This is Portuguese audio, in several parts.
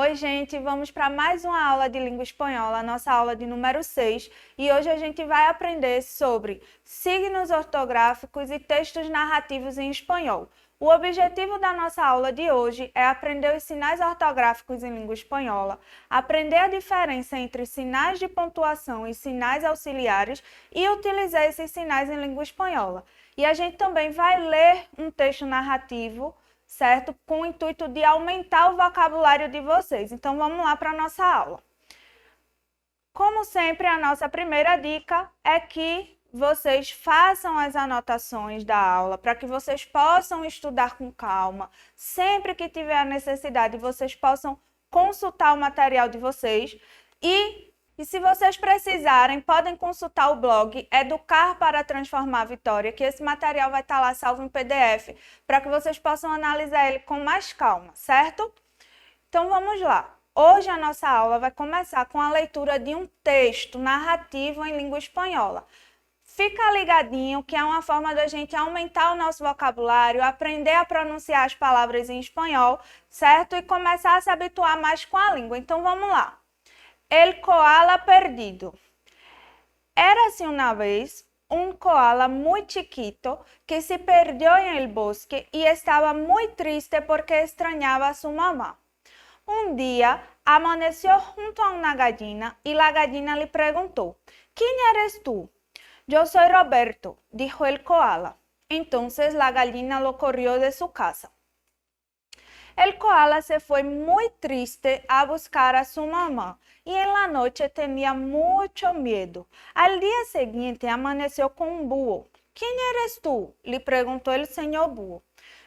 Oi, gente, vamos para mais uma aula de língua espanhola, a nossa aula de número 6, e hoje a gente vai aprender sobre signos ortográficos e textos narrativos em espanhol. O objetivo da nossa aula de hoje é aprender os sinais ortográficos em língua espanhola, aprender a diferença entre sinais de pontuação e sinais auxiliares e utilizar esses sinais em língua espanhola. E a gente também vai ler um texto narrativo, certo? Com o intuito de aumentar o vocabulário de vocês. Então, vamos lá para a nossa aula. Como sempre, a nossa primeira dica é que vocês façam as anotações da aula para que vocês possam estudar com calma. Sempre que tiver a necessidade, vocês possam consultar o material de vocês e se vocês precisarem, podem consultar o blog Educar para Transformar a Vitória, que esse material vai estar lá salvo em PDF, para que vocês possam analisar ele com mais calma, certo? Então vamos lá. Hoje a nossa aula vai começar com a leitura de um texto narrativo em língua espanhola. Fica ligadinho que é uma forma da gente aumentar o nosso vocabulário, aprender a pronunciar as palavras em espanhol, certo? E começar a se habituar mais com a língua. Então vamos lá. El koala perdido. Érase una vez un koala muy chiquito que se perdió en el bosque y estaba muy triste porque extrañaba a su mamá. Un día amaneció junto a una gallina y la gallina le preguntó: ¿Quién eres tú? Yo soy Roberto, dijo el koala. Entonces la gallina lo corrió de su casa. El koala se fue muy triste a buscar a su mamá y en la noche tenía mucho miedo. Al día siguiente amaneció con un búho. ¿Quién eres tú? Le preguntó el señor búho.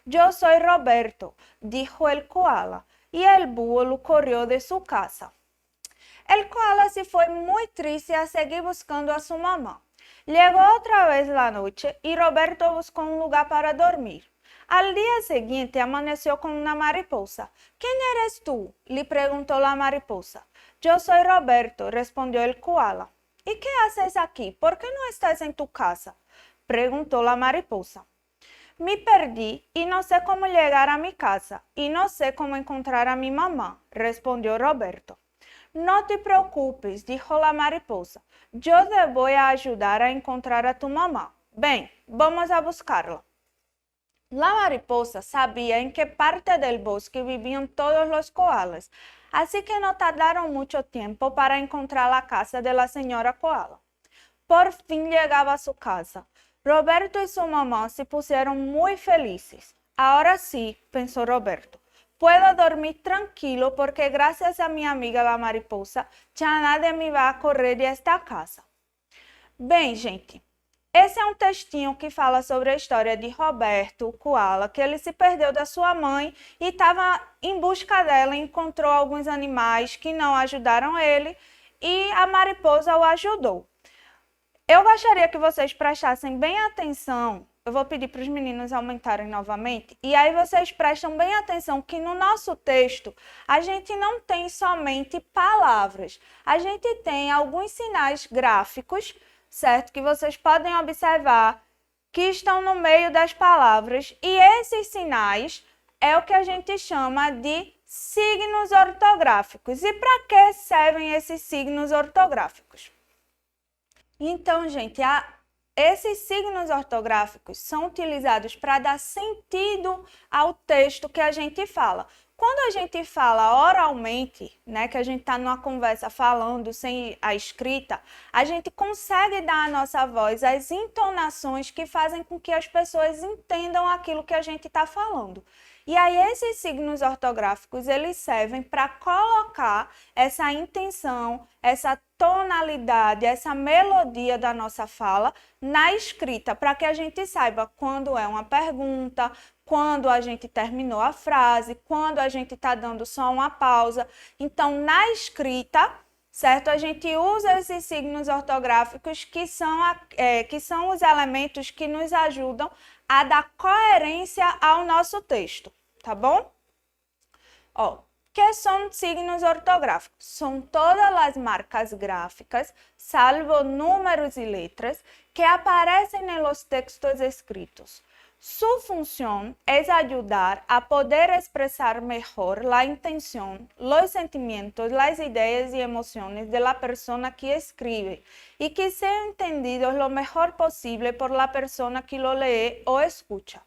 Yo soy Roberto, dijo el koala, y el búho lo corrió de su casa. El koala se fue muy triste a seguir buscando a su mamá. Llegó otra vez la noche y Roberto buscó un lugar para dormir. Al día siguiente amaneció con una mariposa. ¿Quién eres tú? Le preguntó la mariposa. Yo soy Roberto, respondió el koala. ¿Y qué haces aquí? ¿Por qué no estás en tu casa? Preguntó la mariposa. Me perdí y no sé cómo llegar a mi casa y no sé cómo encontrar a mi mamá, respondió Roberto. No te preocupes, dijo la mariposa. Yo te voy a ayudar a encontrar a tu mamá. Ven, vamos a buscarla. La mariposa sabía en qué parte del bosque vivían todos los koalas, así que no tardaron mucho tiempo para encontrar la casa de la señora koala. Por fin llegaba a su casa. Roberto y su mamá se pusieron muy felices. Ahora sí, pensó Roberto, puedo dormir tranquilo porque gracias a mi amiga la mariposa, ya nadie me va a correr de esta casa. Bem, gente, esse é um textinho que fala sobre a história de Roberto, o koala, que ele se perdeu da sua mãe e estava em busca dela, encontrou alguns animais que não ajudaram ele e a mariposa o ajudou. Eu gostaria que vocês prestassem bem atenção, eu vou pedir para os meninos aumentarem novamente, e aí vocês prestam bem atenção que no nosso texto a gente não tem somente palavras, a gente tem alguns sinais gráficos, certo? Que vocês podem observar que estão no meio das palavras e esses sinais é o que a gente chama de signos ortográficos. E para que servem esses signos ortográficos? Então, gente, esses signos ortográficos são utilizados para dar sentido ao texto que a gente fala. Quando a gente fala oralmente, né, que a gente está numa conversa falando sem a escrita, a gente consegue dar à nossa voz as entonações que fazem com que as pessoas entendam aquilo que a gente está falando. E aí esses signos ortográficos, eles servem para colocar essa intenção, essa tonalidade, essa melodia da nossa fala na escrita, para que a gente saiba quando é uma pergunta, quando a gente terminou a frase, quando a gente está dando só uma pausa. Então, na escrita, certo? A gente usa esses signos ortográficos que são os elementos que nos ajudam a dar coerência ao nosso texto, tá bom? Ó, ¿qué son signos ortográficos? Son todas las marcas gráficas, salvo números y letras, que aparecen en los textos escritos. Su función es ayudar a poder expresar mejor la intención, los sentimientos, las ideas y emociones de la persona que escribe y que sean entendidos lo mejor posible por la persona que lo lee o escucha.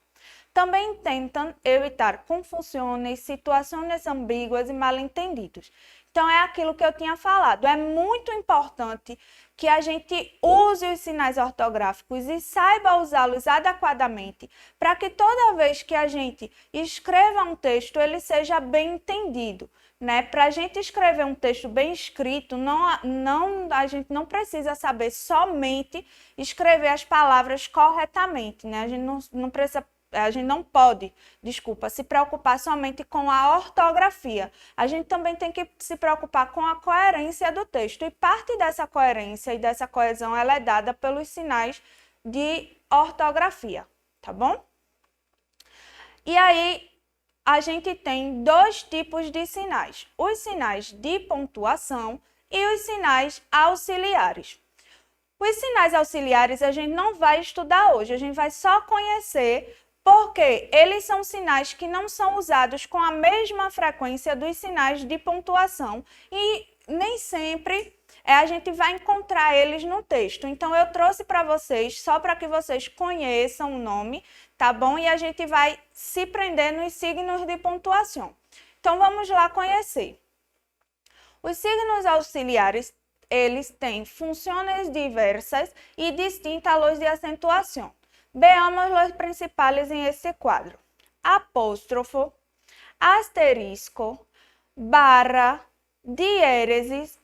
Também tentam evitar confusões, situações ambíguas e mal-entendidos. Então, é aquilo que eu tinha falado. É muito importante que a gente use os sinais ortográficos e saiba usá-los adequadamente, para que toda vez que a gente escreva um texto, ele seja bem entendido. Né? Para a gente escrever um texto bem escrito, a gente não precisa saber somente escrever as palavras corretamente. Né? A gente não pode, se preocupar somente com a ortografia. A gente também tem que se preocupar com a coerência do texto. E parte dessa coerência e dessa coesão ela é dada pelos sinais de ortografia, tá bom? E aí, a gente tem dois tipos de sinais. Os sinais de pontuação e os sinais auxiliares. Os sinais auxiliares a gente não vai estudar hoje, a gente vai só conhecer porque eles são sinais que não são usados com a mesma frequência dos sinais de pontuação e nem sempre a gente vai encontrar eles no texto. Então, eu trouxe para vocês, só para que vocês conheçam o nome, tá bom? E a gente vai se prender nos signos de pontuação. Então, vamos lá conhecer. Os signos auxiliares, eles têm funções diversas e distintas à luz de acentuação. Veamos los principales en este quadro. Apóstrofo, asterisco, barra, diéresis.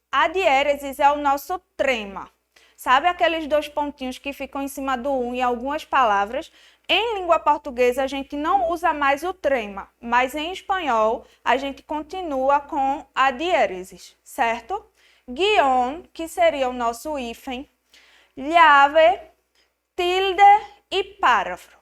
A diéresis é o nosso trema. Sabe aqueles dois pontinhos que ficam em cima do em algumas palavras? Em língua portuguesa, a gente não usa mais o trema, mas em espanhol, a gente continua com a diéresis, certo? Guion, que seria o nosso hífen. Llave, tilde e parágrafo.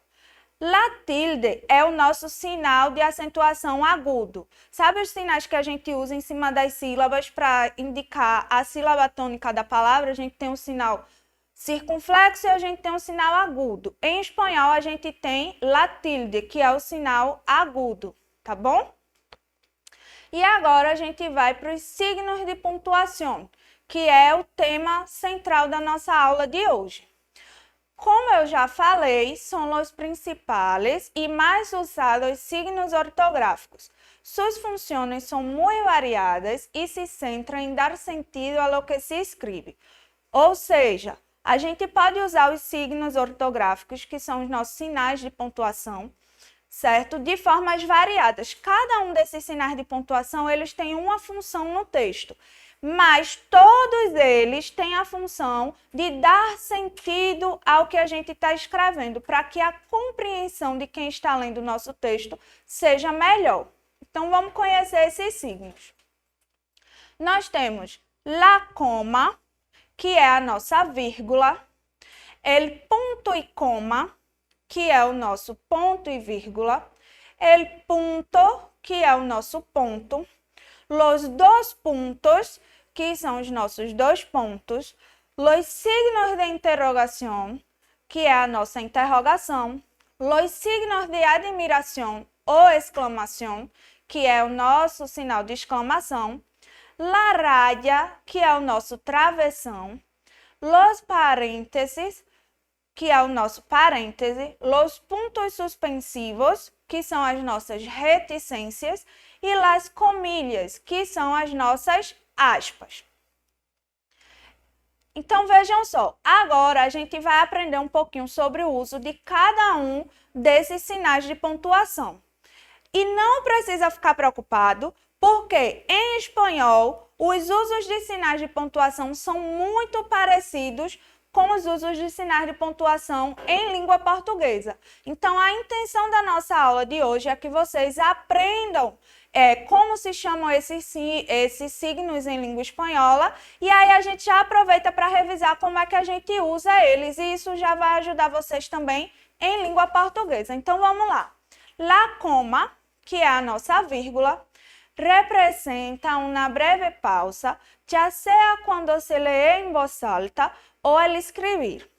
La tilde é o nosso sinal de acentuação agudo. Sabe os sinais que a gente usa em cima das sílabas para indicar a sílaba tônica da palavra? A gente tem um sinal circunflexo e a gente tem um sinal agudo. Em espanhol, a gente tem la tilde, que é o sinal agudo, tá bom? E agora a gente vai para os signos de pontuação, que é o tema central da nossa aula de hoje. Como eu já falei, são os principais e mais usados signos ortográficos. Suas funções são muito variadas e se centram em dar sentido a lo que se escreve. Ou seja, a gente pode usar os signos ortográficos, que são os nossos sinais de pontuação, certo? De formas variadas. Cada um desses sinais de pontuação, eles têm uma função no texto. Mas todos eles têm a função de dar sentido ao que a gente está escrevendo, para que a compreensão de quem está lendo o nosso texto seja melhor. Então, vamos conhecer esses signos. Nós temos la coma, que é a nossa vírgula, el punto e coma, que é o nosso ponto e vírgula, el punto, que é o nosso ponto, los dos puntos, que são os nossos dois pontos, los signos de interrogação, que é a nossa interrogação, los signos de admiração ou exclamação, que é o nosso sinal de exclamação, la raya, que é o nosso travessão, los parênteses, que é o nosso parêntese, los puntos suspensivos, que são as nossas reticências, e las comilhas, que são as nossas aspas. Então, vejam só, agora a gente vai aprender um pouquinho sobre o uso de cada um desses sinais de pontuação. E não precisa ficar preocupado, porque em espanhol, os usos de sinais de pontuação são muito parecidos com os usos de sinais de pontuação em língua portuguesa. Então, a intenção da nossa aula de hoje é que vocês aprendam como se chamam esses signos em língua espanhola, e aí a gente já aproveita para revisar como é que a gente usa eles, e isso já vai ajudar vocês também em língua portuguesa. Então, vamos lá. La coma, que é a nossa vírgula, representa uma breve pausa, já seja quando se lê em voz alta ou al escrever.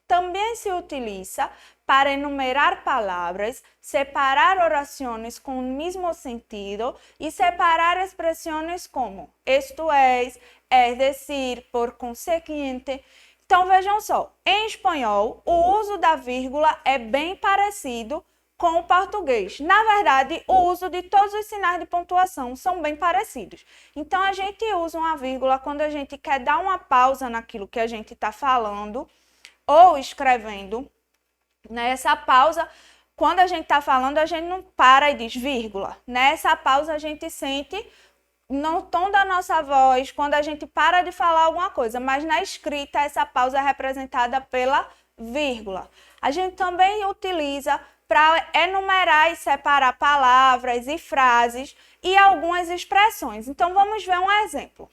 também se utiliza para enumerar palavras, separar orações com o mesmo sentido e separar expressões como esto es decir, por conseguinte. Então, vejam só, em espanhol, o uso da vírgula é bem parecido com o português. Na verdade, o uso de todos os sinais de pontuação são bem parecidos. Então, a gente usa uma vírgula quando a gente quer dar uma pausa naquilo que a gente está falando ou escrevendo. Nessa pausa, quando a gente está falando, a gente não para e diz vírgula. Nessa pausa, a gente sente no tom da nossa voz, quando a gente para de falar alguma coisa, mas na escrita essa pausa é representada pela vírgula. A gente também utiliza para enumerar e separar palavras e frases e algumas expressões. Então, vamos ver um exemplo.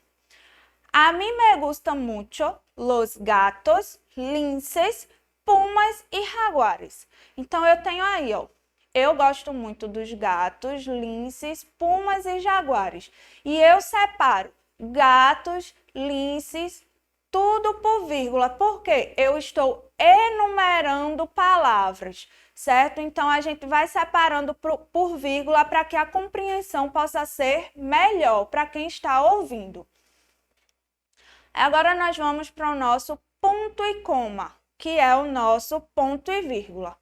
A mí me gustan mucho los gatos, linces, pumas e jaguares. Então, eu tenho aí, ó. Eu gosto muito dos gatos, linces, pumas e jaguares. E eu separo gatos, linces, tudo por vírgula. Por quê? Eu estou enumerando palavras, certo? Então, a gente vai separando por vírgula para que a compreensão possa ser melhor para quem está ouvindo. Agora, nós vamos para o nosso ponto e coma, que é o nosso ponto e vírgula.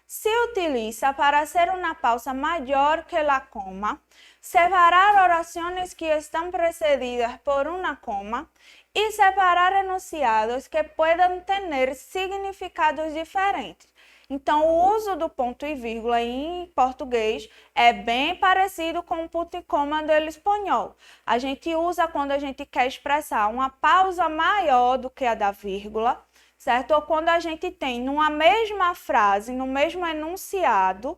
Se utiliza para hacer una pausa mayor que la coma, separar oraciones que están precedidas por una coma y separar enunciados que puedan tener significados diferentes. Então, o uso do ponto e vírgula em português é bem parecido com o ponto e coma do espanhol. A gente usa quando a gente quer expressar uma pausa maior do que a da vírgula, certo? Ou quando a gente tem numa mesma frase, no mesmo enunciado,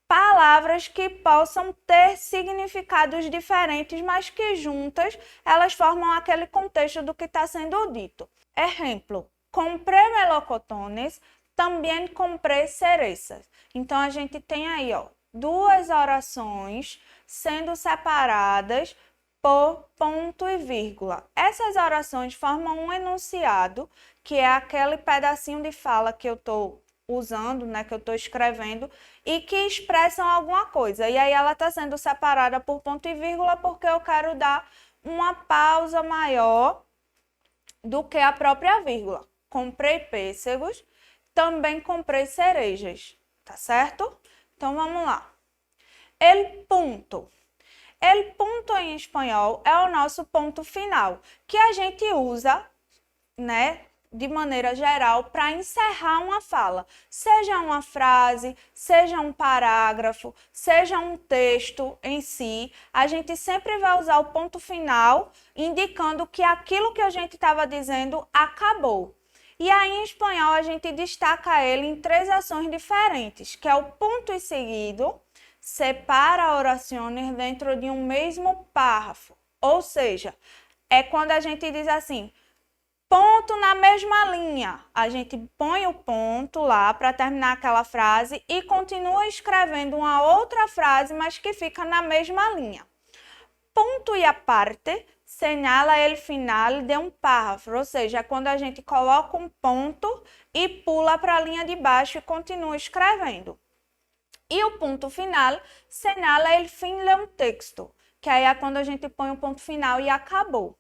palavras que possam ter significados diferentes, mas que juntas elas formam aquele contexto do que está sendo dito. Exemplo, compré melocotones, também comprei cerezas. Então, a gente tem aí, ó, duas orações sendo separadas por ponto e vírgula. Essas orações formam um enunciado, que é aquele pedacinho de fala que eu estou usando, né, que eu estou escrevendo, e que expressam alguma coisa. E aí ela está sendo separada por ponto e vírgula porque eu quero dar uma pausa maior do que a própria vírgula. Comprei pêssegos, também comprei cerejas, tá certo? Então, vamos lá. El punto. El punto em espanhol é o nosso ponto final, que a gente usa, né, de maneira geral, para encerrar uma fala. Seja uma frase, seja um parágrafo, seja um texto em si, a gente sempre vai usar o ponto final, indicando que aquilo que a gente estava dizendo acabou. E aí, em espanhol, a gente destaca ele em três ações diferentes, que é o ponto e seguido, separa orações dentro de um mesmo parágrafo. Ou seja, é quando a gente diz assim, ponto na mesma linha. A gente põe o ponto lá para terminar aquela frase e continua escrevendo uma outra frase, mas que fica na mesma linha. Ponto e aparte señala el final de um parágrafo, ou seja, é quando a gente coloca um ponto e pula para a linha de baixo e continua escrevendo. E o ponto final señala el fin de um texto, que aí é quando a gente põe o ponto final e acabou.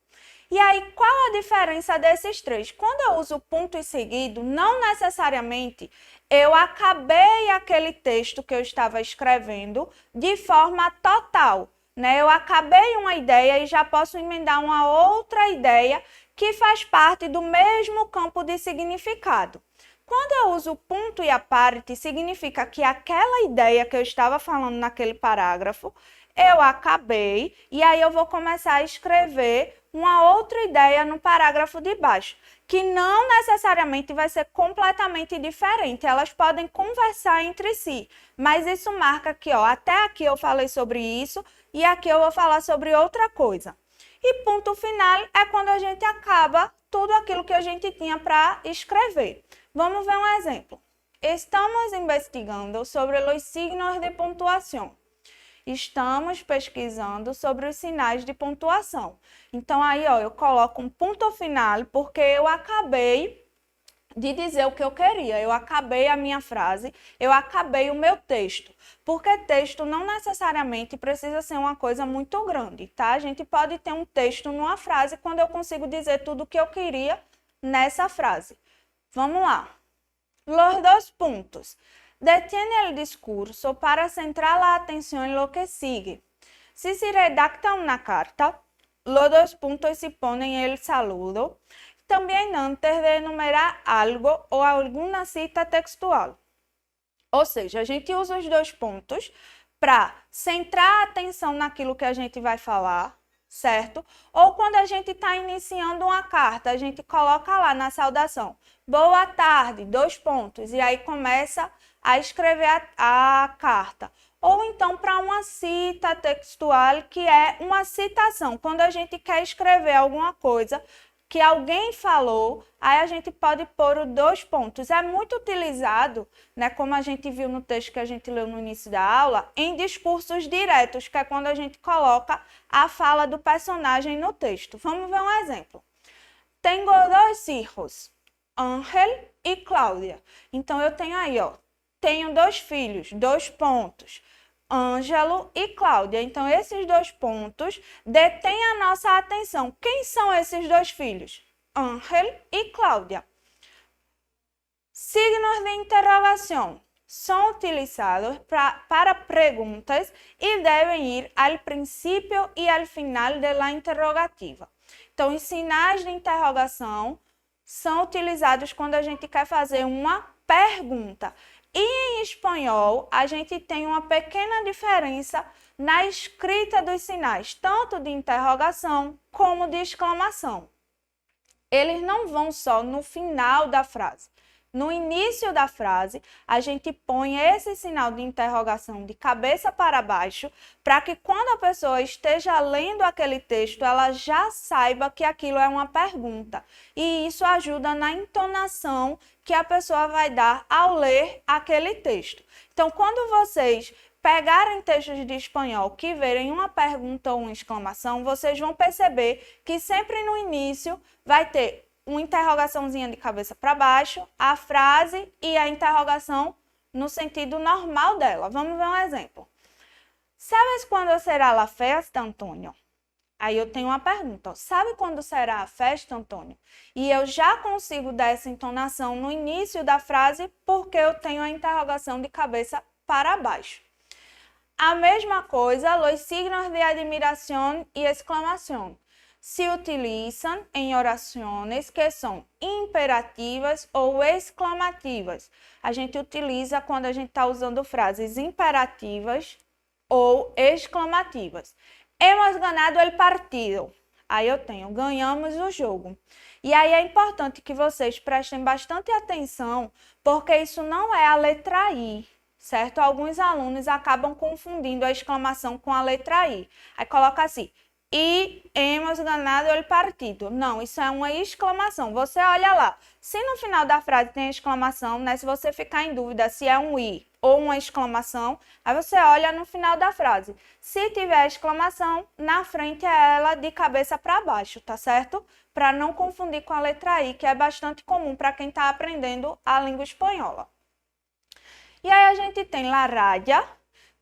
E aí, qual a diferença desses três? Quando eu uso ponto e seguido, não necessariamente eu acabei aquele texto que eu estava escrevendo de forma total, né? Eu acabei uma ideia e já posso emendar uma outra ideia que faz parte do mesmo campo de significado. Quando eu uso ponto e aparte, significa que aquela ideia que eu estava falando naquele parágrafo, eu acabei e aí eu vou começar a escrever uma outra ideia no parágrafo de baixo, que não necessariamente vai ser completamente diferente, elas podem conversar entre si, mas isso marca que, ó, até aqui eu falei sobre isso e aqui eu vou falar sobre outra coisa. E ponto final é quando a gente acaba tudo aquilo que a gente tinha para escrever. Vamos ver um exemplo. Estamos investigando sobre os signos de pontuação. Estamos pesquisando sobre os sinais de pontuação. Então, aí, ó, eu coloco um ponto final porque eu acabei de dizer o que eu queria. Eu acabei a minha frase, eu acabei o meu texto. Porque texto não necessariamente precisa ser uma coisa muito grande, tá? A gente pode ter um texto numa frase quando eu consigo dizer tudo o que eu queria nessa frase. Vamos lá. Los dos puntos. Detiene el discurso para centrar la atención en lo que sigue. Si se redacta una carta, los dos puntos se ponen el saludo, también antes de enumerar algo ou alguma cita textual. Ou seja, a gente usa os dois pontos para centrar a atenção naquilo que a gente vai falar, certo? Ou quando a gente está iniciando uma carta, a gente coloca lá na saudação, boa tarde, dois pontos, e aí começa a escrever a carta. Ou então para uma cita textual, que é uma citação, quando a gente quer escrever alguma coisa que alguém falou, aí a gente pode pôr os dois pontos. É muito utilizado, né, como a gente viu no texto que a gente leu no início da aula, em discursos diretos, que é quando a gente coloca a fala do personagem no texto. Vamos ver um exemplo. Tenho dois hijos, Ángel e Cláudia. Então, eu tenho aí, ó, tenho dois filhos, dois pontos. Ângelo e Cláudia. Então, esses dois pontos detêm a nossa atenção. Quem são esses dois filhos? Ángel e Cláudia. Signos de interrogação são utilizados para perguntas e devem ir ao princípio e ao final da interrogativa. Então, os sinais de interrogação são utilizados quando a gente quer fazer uma pergunta. E em espanhol, a gente tem uma pequena diferença na escrita dos sinais, tanto de interrogação como de exclamação. Eles não vão só no final da frase. No início da frase, a gente põe esse sinal de interrogação de cabeça para baixo, para que quando a pessoa esteja lendo aquele texto, ela já saiba que aquilo é uma pergunta. E isso ajuda na entonação que a pessoa vai dar ao ler aquele texto. Então, quando vocês pegarem textos de espanhol que verem uma pergunta ou uma exclamação, vocês vão perceber que sempre no início vai ter uma interrogaçãozinha de cabeça para baixo, a frase e a interrogação no sentido normal dela. Vamos ver um exemplo. Sabes quando será a festa, Antônio? Aí eu tenho uma pergunta. Sabe quando será a festa, Antônio? E eu já consigo dar essa entonação no início da frase porque eu tenho a interrogação de cabeça para baixo. A mesma coisa, os signos de admiração e exclamação se utilizam em orações que são imperativas ou exclamativas. A gente utiliza quando a gente está usando frases imperativas ou exclamativas. Hemos ganado el partido. Aí eu tenho, ganhamos o jogo. E aí é importante que vocês prestem bastante atenção, porque isso não é a letra I, certo? Alguns alunos acabam confundindo a exclamação com a letra I. Aí coloca assim, e hemos ganado el partido. Não, isso é uma exclamação. Você olha lá. Se no final da frase tem exclamação, né? Se você ficar em dúvida se é um i ou uma exclamação, aí você olha no final da frase. Se tiver exclamação, na frente é ela de cabeça para baixo, tá certo? Para não confundir com a letra I, que é bastante comum para quem está aprendendo a língua espanhola. E aí a gente tem la raya,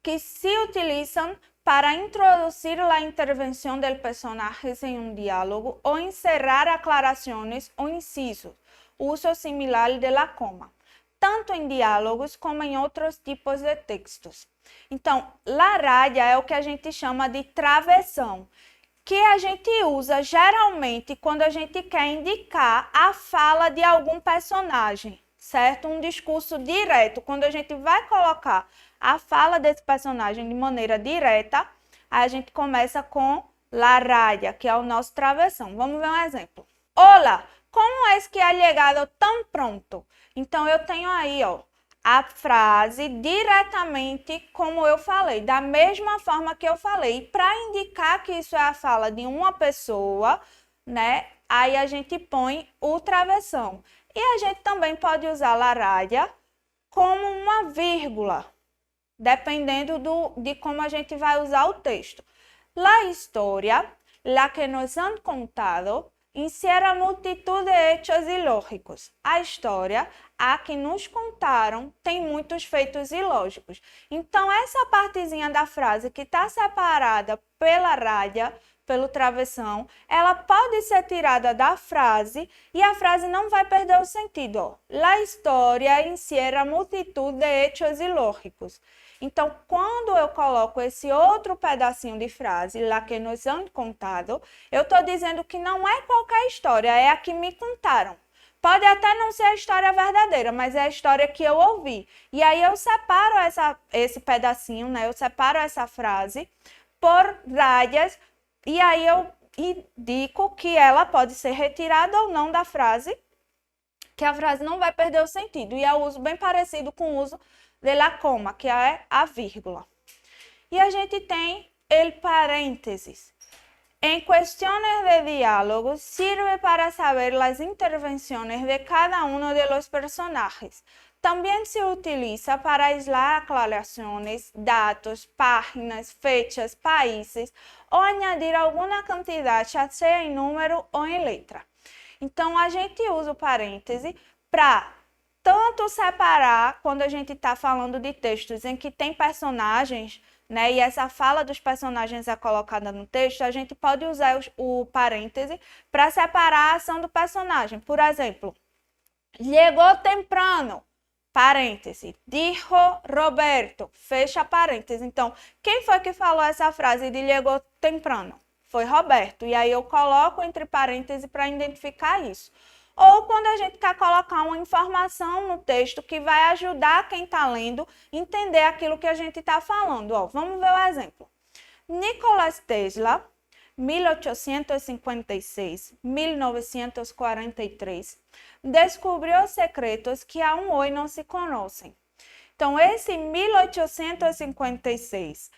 que se utilizam para introduzir a intervenção do personagem em um diálogo ou encerrar aclarações ou incisos, uso similar de la coma, tanto em diálogos como em outros tipos de textos. Então, la raya é o que a gente chama de travessão, que a gente usa geralmente quando a gente quer indicar a fala de algum personagem, certo? Um discurso direto, quando a gente vai colocar a fala desse personagem de maneira direta, a gente começa com la raya, que é o nosso travessão. Vamos ver um exemplo. Olá, como é que ha llegado tão pronto? Então, eu tenho aí, ó, a frase diretamente como eu falei, da mesma forma que eu falei. Para indicar que isso é a fala de uma pessoa, né? Aí a gente põe o travessão. E a gente também pode usar la raya como uma vírgula, dependendo de como a gente vai usar o texto. La historia, la que nos han contado, encierra multitud de hechos ilógicos. A história, a que nos contaram, tem muitos feitos ilógicos. Então, essa partezinha da frase que está separada pela raya, pelo travessão, ela pode ser tirada da frase e a frase não vai perder o sentido. Ó. La história encierra multitud de hechos ilógicos. Então, quando eu coloco esse outro pedacinho de frase, lá que nos han contado, eu estou dizendo que não é qualquer história, é a que me contaram. Pode até não ser a história verdadeira, mas é a história que eu ouvi. E aí eu separo esse pedacinho, né? Eu separo essa frase por raias e aí eu indico que ela pode ser retirada ou não da frase, que a frase não vai perder o sentido. E é o uso bem parecido com o uso de la coma, que é a vírgula. E a gente tem el parênteses. En cuestiones de diálogo, sirve para saber las intervenciones de cada uno de los personajes. También se utiliza para aislar aclaraciones, datos, páginas, fechas, países ou añadir alguma cantidade, já seja em número ou em letra. Então, a gente usa o parêntese para tanto separar, quando a gente está falando de textos em que tem personagens, né, e essa fala dos personagens é colocada no texto, a gente pode usar o parêntese para separar a ação do personagem. Por exemplo, llegó temprano, parêntese, dijo Roberto, fecha parêntese. Então, quem foi que falou essa frase de llegó temprano? Foi Roberto. E aí eu coloco entre parênteses para identificar isso. Ou quando a gente quer colocar uma informação no texto que vai ajudar quem está lendo a entender aquilo que a gente está falando. Ó, vamos ver o exemplo. Nikola Tesla, 1856-1943, descobriu secretos que aún hoy não se conhecem. Então, esse 1856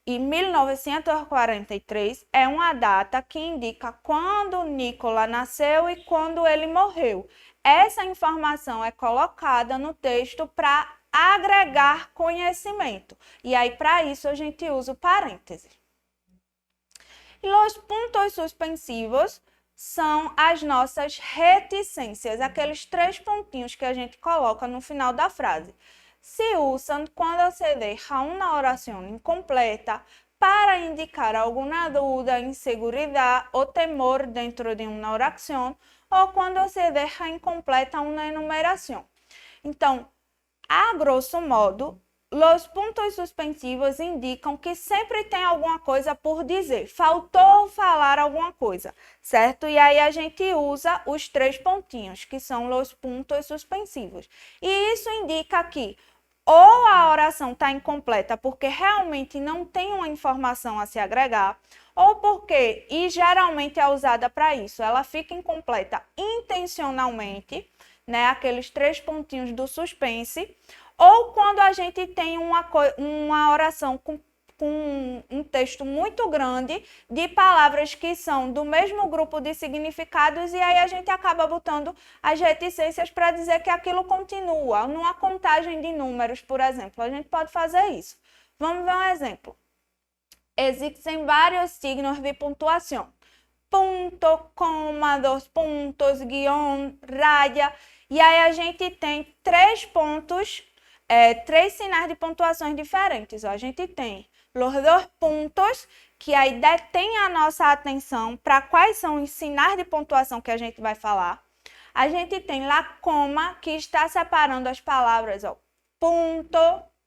e 1943 é uma data que indica quando Nikola nasceu e quando ele morreu. Essa informação é colocada no texto para agregar conhecimento. E aí, para isso, a gente usa o parêntese. E os pontos suspensivos são as nossas reticências, aqueles 3 pontinhos que a gente coloca no final da frase. Se usam quando se deja uma oração incompleta para indicar alguma dúvida, inseguridade ou temor dentro de uma oração ou quando se deja incompleta uma enumeração. Então, a grosso modo, os pontos suspensivos indicam que sempre tem alguma coisa por dizer, faltou falar alguma coisa, certo? E aí a gente usa os 3 pontinhos, que são os pontos suspensivos. E isso indica que ou a oração está incompleta porque realmente não tem uma informação a se agregar, ou porque, e geralmente é usada para isso, ela fica incompleta intencionalmente, né? Aqueles 3 pontinhos do suspense, ou quando a gente tem uma oração com um texto muito grande de palavras que são do mesmo grupo de significados e aí a gente acaba botando as reticências para dizer que aquilo continua. Numa contagem de números, por exemplo, a gente pode fazer isso. Vamos ver um exemplo. Existem vários signos de pontuação. Ponto, coma, 2 pontos, guião, raya. E aí a gente tem 3 pontos, 3 sinais de pontuações diferentes. Ó. A gente tem os 2 pontos, que aí detém a nossa atenção para quais são os sinais de pontuação que a gente vai falar. A gente tem la coma, que está separando as palavras, ó, ponto,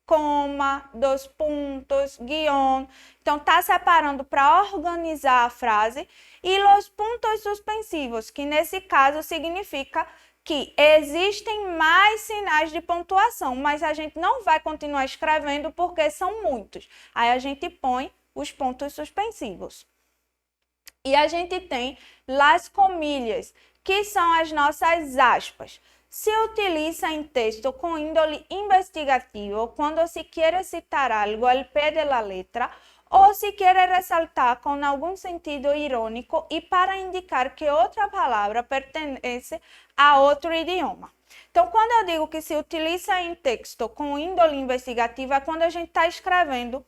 coma, 2 pontos, guião. Então, está separando para organizar a frase. E os pontos suspensivos, que nesse caso significa que existem mais sinais de pontuação, mas a gente não vai continuar escrevendo porque são muitos. Aí a gente põe os pontos suspensivos. E a gente tem las comillas, que são as nossas aspas. Se utiliza em texto com índole investigativo quando se quer citar algo al pé de la letra ou se quer ressaltar com algum sentido irônico e para indicar que outra palavra pertence a outro idioma. Então, quando eu digo que se utiliza em texto com índole investigativa, é quando a gente está escrevendo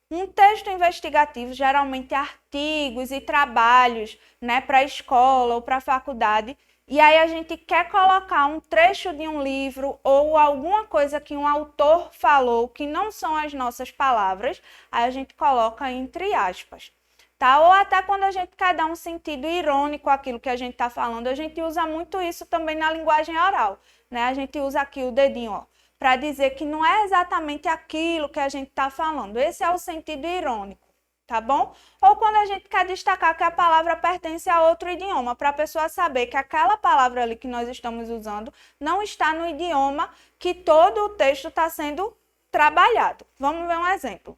Um texto investigativo, geralmente artigos e trabalhos, né, para a escola ou para a faculdade, e aí a gente quer colocar um trecho de um livro ou alguma coisa que um autor falou que não são as nossas palavras, aí a gente coloca entre aspas. Tá? Ou até quando a gente quer dar um sentido irônico àquilo que a gente está falando, a gente usa muito isso também na linguagem oral, né? A gente usa aqui o dedinho, ó, para dizer que não é exatamente aquilo que a gente está falando. Esse é o sentido irônico, tá bom? Ou quando a gente quer destacar que a palavra pertence a outro idioma, para a pessoa saber que aquela palavra ali que nós estamos usando não está no idioma que todo o texto está sendo trabalhado. Vamos ver um exemplo.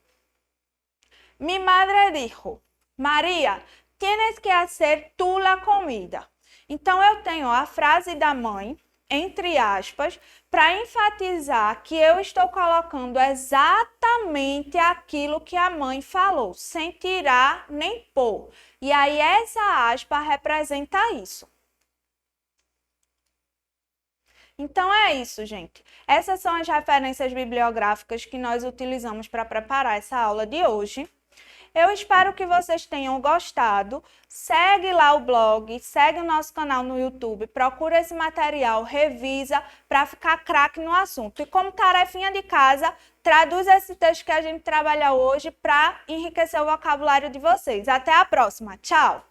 Mi madre dijo, Maria, tienes que hacer tú la comida. Então, eu tenho a frase da mãe, entre aspas, para enfatizar que eu estou colocando exatamente aquilo que a mãe falou, sem tirar nem pôr. E aí, essa aspa representa isso. Então é isso, gente. Essas são as referências bibliográficas que nós utilizamos para preparar essa aula de hoje. Eu espero que vocês tenham gostado. Segue lá o blog, segue o nosso canal no YouTube, procura esse material, revisa para ficar craque no assunto. E como tarefinha de casa, traduz esse texto que a gente trabalha hoje para enriquecer o vocabulário de vocês. Até a próxima. Tchau!